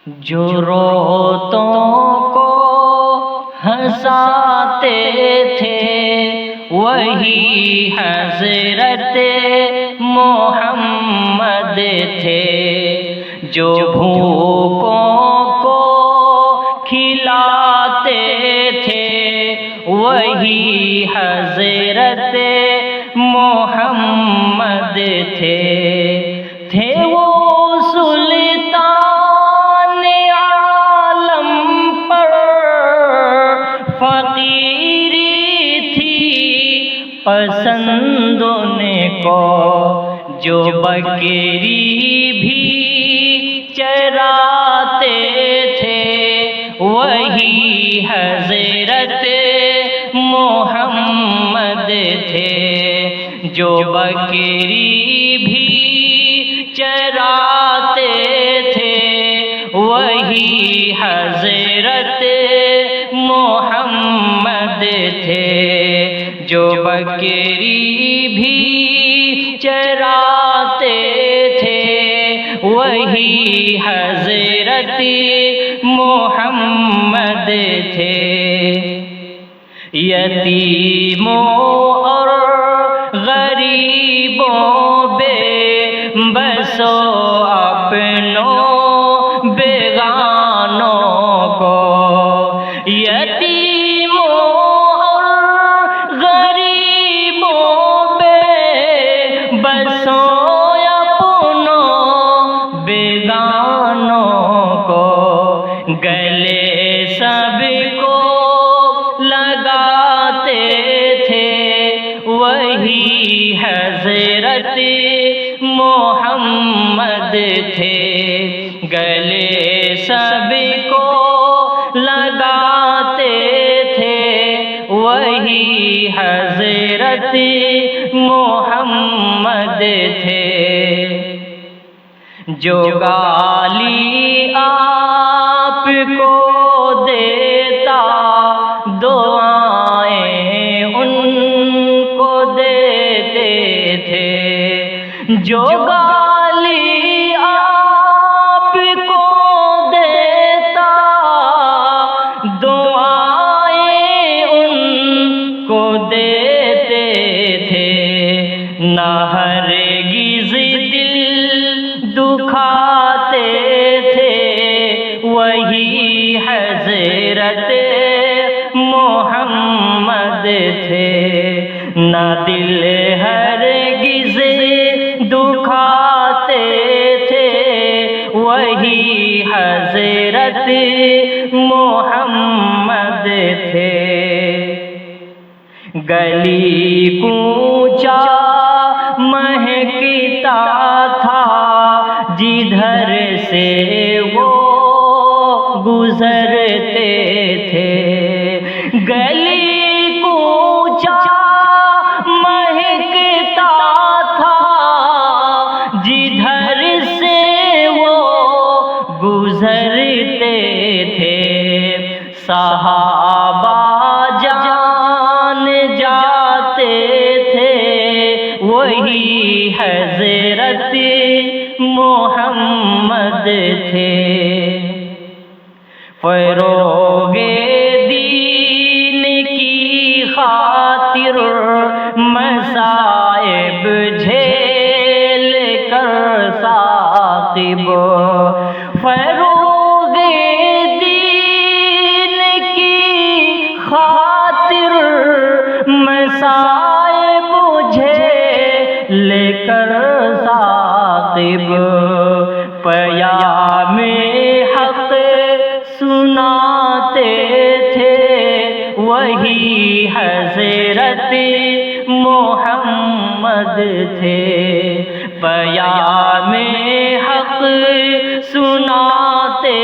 جو روتوں کو ہنساتے تھے وہی حضرت محمد تھے، جو بھوکوں کو کھلاتے تھے وہی حضرت محمد تھے۔ تھے وہ سلطان عالم پر فقیری تھی پسند ان کو، جو بکری بھی چراتے تھے وہی حضرت محمد تھے، جو بکری بھی چراتے تھے وہی حضرت محمد تھے، جو بکری بھی چراتے تھے وہی حضرت محمد تھے۔ یتیموں اور غریبوں بے بسوں اپنوں بیگانوں کو، یتیموں اور غریبوں بے بسوں اپنوں بیگانوں کو، گلے سب کو لگاتے تھے وہی حضرت محمد تھے، گلے سب کو لگاتے تھے وہی حضرت محمد تھے۔ جو گالی آپ کو دیتا دعائیں ان کو دیتے تھے، جو گالی آپ کو دیتا دعائیں ان کو دیتے تھے، نہ ہرگز دل دکھاتے تھے وہی حضرت محمد تھے، نہ دل ہرگز دکھاتے تھے وہی حضرت محمد تھے۔ گلی کوچا مہکتا تھا جدھر سے وہ گزرتے تھے، گلی کوچا مہکتا تھا جدھر سے وہ گزرتے تھے، صحابہ جان جاتے تھے وہی حضرت محمد تھے۔ فروغ دین کی خاطر مصائب جھیل کر ثاقب، فروغ دین کی خاطر مصائب جھیل کر ثاقب، پیام حق سناتے تھے وہی حضرت محمد تھے، پیام حق سناتے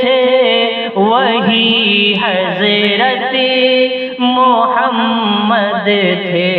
تھے وہی حضرت محمد تھے۔